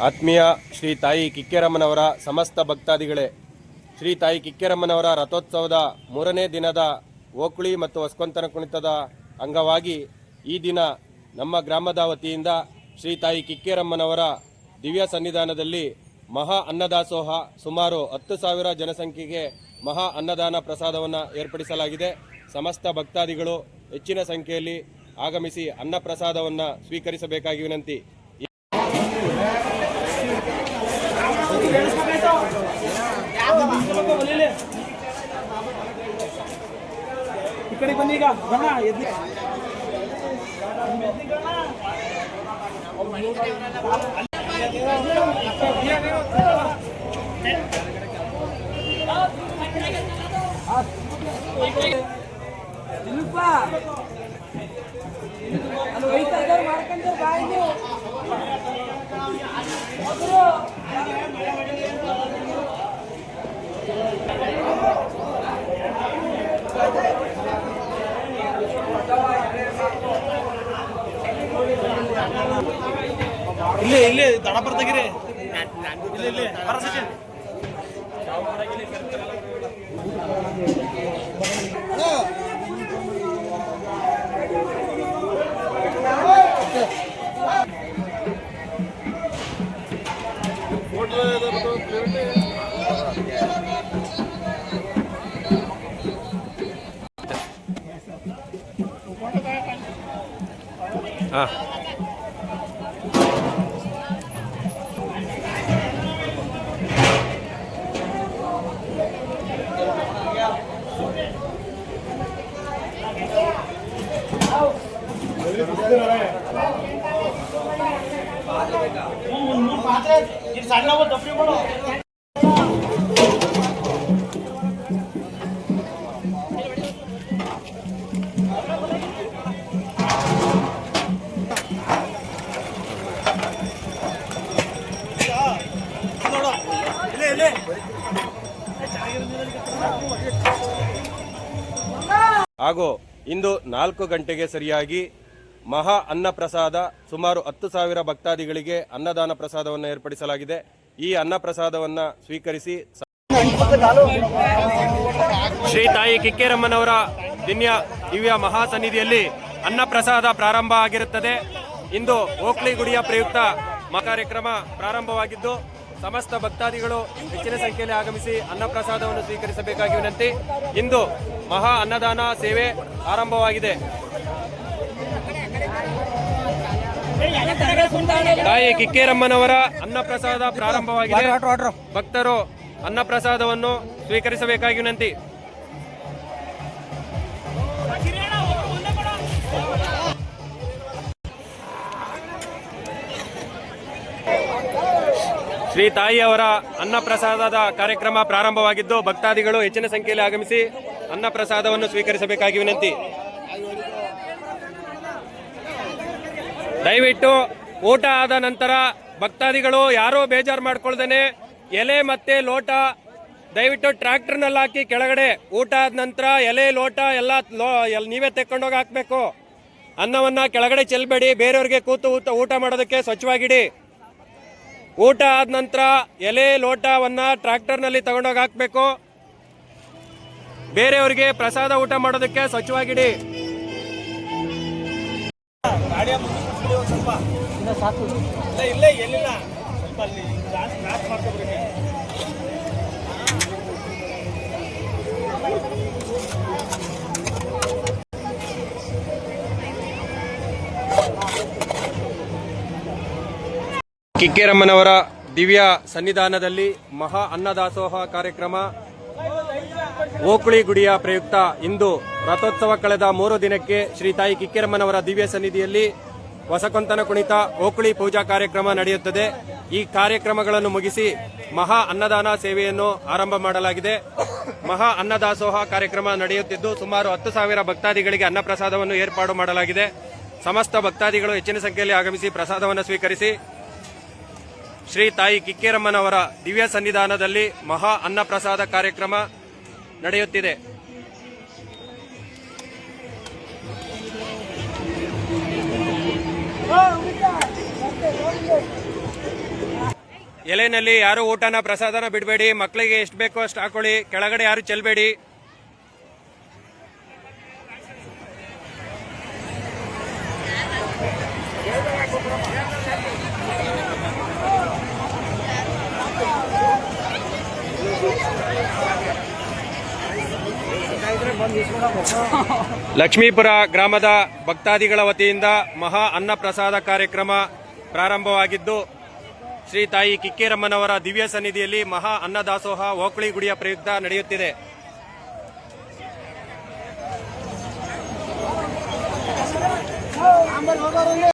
ಆತ್ಮೀಯ ಶ್ರೀ ತಾಯಿ ಕಿಕ್ಕೇರಮ್ಮನವರ ಸಮಸ್ತ ಭಕ್ತಾದಿಗಳೇ, ಶ್ರೀ ತಾಯಿ ಕಿಕ್ಕೇರಮ್ಮನವರ ರಥೋತ್ಸವದ 3ನೇ ದಿನದ ಓಕುಳಿ ಮತ್ತು ಹೊಸಕೊಂತನ ಕುಣಿತದ ಅಂಗವಾಗಿ ಈ ದಿನ ನಮ್ಮ ಗ್ರಾಮದ ವತಿಯಿಂದ ಶ್ರೀ ತಾಯಿ ಕಿಕ್ಕೇರಮ್ಮನವರ ದಿವ್ಯ ಸನ್ನಿಧಾನದಲ್ಲಿ ಮಹಾ ಅನ್ನದಾಸೋಹ ಸುಮಾರು 10,000 ಜನಸಂಖ್ಯೆಗೆ ಮಹಾ ಅನ್ನದಾನ ಪ್ರಸಾದವನ್ನು ಏರ್ಪಡಿಸಲಾಗಿದೆ. ಸಮಸ್ತ ಭಕ್ತಾದಿಗಳು ಹೆಚ್ಚಿನ ಸಂಖ್ಯೆಯಲ್ಲಿ ಆಗಮಿಸಿ ಅನ್ನ ಪ್ರಸಾದವನ್ನು ಸ್ವೀಕರಿಸಬೇಕಾಗಿ ವಿನಂತಿ. ಇಲ್ಲಿ ದಡಪರ ತೆಗಿರಿ. ಇಲ್ಲಿ ಹಾಗೂ ಇಂದು 4 ಗಂಟೆಗೆ ಸರಿಯಾಗಿ ಮಹಾ ಅನ್ನ ಪ್ರಸಾದ ಸುಮಾರು 10,000 ಭಕ್ತಾದಿಗಳಿಗೆ ಅನ್ನದಾನ ಪ್ರಸಾದವನ್ನು ಏರ್ಪಡಿಸಲಾಗಿದೆ. ಈ ಅನ್ನ ಪ್ರಸಾದವನ್ನು ಸ್ವೀಕರಿಸಿ ಶ್ರೀ ತಾಯಿ ಕಿಕ್ಕೇರಮ್ಮನವರ ದಿವ್ಯ ಮಹಾಸನ್ನಿಧಿಯಲ್ಲಿ ಅನ್ನ ಪ್ರಸಾದ ಪ್ರಾರಂಭ ಆಗಿರುತ್ತದೆ. ಇಂದು ಓಕ್ಲಿ ಗುಡಿಯ ಪ್ರಯುಕ್ತ ಕಾರ್ಯಕ್ರಮ ಪ್ರಾರಂಭವಾಗಿದ್ದು ಸಮಸ್ತ ಭಕ್ತಾದಿಗಳು ಹೆಚ್ಚಿನ ಸಂಖ್ಯೆಯಲ್ಲಿ ಆಗಮಿಸಿ ಅನ್ನ ಪ್ರಸಾದವನ್ನು ಸ್ವೀಕರಿಸಬೇಕಾಗಿ ವಿನಂತಿ. ಇಂದು ಮಹಾ ಅನ್ನದಾನ ಸೇವೆ ಆರಂಭವಾಗಿದೆ. ತಾಯಿ ಕಿಕ್ಕೇರಮ್ಮನವರ ಅನ್ನ ಪ್ರಸಾದ ಪ್ರಾರಂಭವಾಗಿದೆ. ಭಕ್ತರು ಅನ್ನ ಪ್ರಸಾದವನ್ನು ಸ್ವೀಕರಿಸಬೇಕಾಗಿ ವಿನಂತಿ. ಶ್ರೀ ತಾಯಿಯವರ ಅನ್ನ ಪ್ರಸಾದದ ಕಾರ್ಯಕ್ರಮ ಪ್ರಾರಂಭವಾಗಿದ್ದು ಭಕ್ತಾದಿಗಳು ಹೆಚ್ಚಿನ ಸಂಖ್ಯೆಯಲ್ಲಿ ಆಗಮಿಸಿ ಅನ್ನ ಪ್ರಸಾದವನ್ನು ಸ್ವೀಕರಿಸಬೇಕಾಗಿ ವಿನಂತಿ. ದಯವಿಟ್ಟು ಊಟ ಆದ ನಂತರ ಭಕ್ತಾದಿಗಳು ಯಾರೋ ಬೇಜಾರು ಮಾಡ್ಕೊಳ್ದೇನೆ ಎಲೆ ಮತ್ತೆ ಲೋಟ ದಯವಿಟ್ಟು ಟ್ರ್ಯಾಕ್ಟರ್ನಲ್ಲಿ ಹಾಕಿ ಕೆಳಗಡೆ ಊಟ ಆದ ನಂತರ ಎಲೆ ಲೋಟ ಎಲ್ಲ ನೀವೇ ತೆಕ್ಕೊಂಡೋಗಿ ಹಾಕಬೇಕು. ಅನ್ನವನ್ನ ಕೆಳಗಡೆ ಚೆಲ್ಲಬೇಡಿ. ಬೇರೆಯವ್ರಿಗೆ ಕೂತು ಊಟ ಮಾಡೋದಕ್ಕೆ ಸ್ವಚ್ಛವಾಗಿಡಿ. ಊಟ ಆದ ನಂತರ ಎಲೆ ಲೋಟವನ್ನ ಟ್ರ್ಯಾಕ್ಟರ್ನಲ್ಲಿ ತಗೊಂಡೋಗಿ ಹಾಕಬೇಕು. ಬೇರೆಯವರಿಗೆ ಪ್ರಸಾದ ಊಟ ಮಾಡೋದಕ್ಕೆ ಸ್ವಚ್ಛವಾಗಿಡಿ. ಕಿಕ್ಕೇರಮ್ಮನವರ ದಿವ್ಯ ಸನ್ನಿಧಾನದಲ್ಲಿ ಮಹಾ ಅನ್ನದಾಸೋಹ ಕಾರ್ಯಕ್ರಮ ಓಕುಳಿ ಗುಡಿಯ ಪ್ರಯುಕ್ತ ಇಂದು ರಥೋತ್ಸವ ಕಳೆದ 3 ದಿನಕ್ಕೆ ಶ್ರೀ ತಾಯಿ ಕಿಕ್ಕೇರಮ್ಮನವರ ದಿವ್ಯ ಸನ್ನಿಧಿಯಲ್ಲಿ ಹೊಸಕೊಂತನ ಕುಣಿತ ಓಕುಳಿ ಪೂಜಾ ಕಾರ್ಯಕ್ರಮ ನಡೆಯುತ್ತದೆ. ಈ ಕಾರ್ಯಕ್ರಮಗಳನ್ನು ಮುಗಿಸಿ ಮಹಾ ಅನ್ನದಾನ ಸೇವೆಯನ್ನು ಆರಂಭ ಮಾಡಲಾಗಿದೆ. ಮಹಾ ಅನ್ನದಾಸೋಹ ಕಾರ್ಯಕ್ರಮ ನಡೆಯುತ್ತಿದ್ದು ಸುಮಾರು 10,000 ಭಕ್ತಾದಿಗಳಿಗೆ ಅನ್ನ ಪ್ರಸಾದವನ್ನು ಏರ್ಪಾಡು ಮಾಡಲಾಗಿದೆ. ಸಮಸ್ತ ಭಕ್ತಾದಿಗಳು ಹೆಚ್ಚಿನ ಸಂಖ್ಯೆಯಲ್ಲಿ ಆಗಮಿಸಿ ಪ್ರಸಾದವನ್ನು ಸ್ವೀಕರಿಸಿ ಶ್ರೀ ತಾಯಿ ಕಿಕ್ಕೇರಮ್ಮನವರ ದಿವ್ಯ ಸನ್ನಿಧಾನದಲ್ಲಿ ಮಹಾ ಅನ್ನ ಪ್ರಸಾದ ಕಾರ್ಯಕ್ರಮ ನಡೆಯುತ್ತಿದೆ. ಎಲೆನಲ್ಲಿ ಯಾರು ಊಟನ ಪ್ರಸಾದನ ಬಿಡಬೇಡಿ. ಮಕ್ಕಳಿಗೆ ಎಷ್ಟು ಬೇಕೋ ಅಷ್ಟು ಹಾಕೊಳ್ಳಿ. ಕೆಳಗಡೆ ಯಾರು ಚೆಲ್ಲಬೇಡಿ. ಲಕ್ಷ್ಮೀಪುರ ಗ್ರಾಮದ ಭಕ್ತಾದಿಗಳ ವತಿಯಿಂದ ಮಹಾ ಅನ್ನ ಪ್ರಸಾದ ಕಾರ್ಯಕ್ರಮ ಪ್ರಾರಂಭವಾಗಿದ್ದು, ಶ್ರೀ ತಾಯಿ ಕಿಕ್ಕೇರಮ್ಮನವರ ದಿವ್ಯ ಸನ್ನಿಧಿಯಲ್ಲಿ ಮಹಾ ಅನ್ನದಾಸೋಹ ಓಕುಳಿ ಗುಡಿಯ ಪ್ರಯುಕ್ತ ನಡೆಯುತ್ತಿದೆ.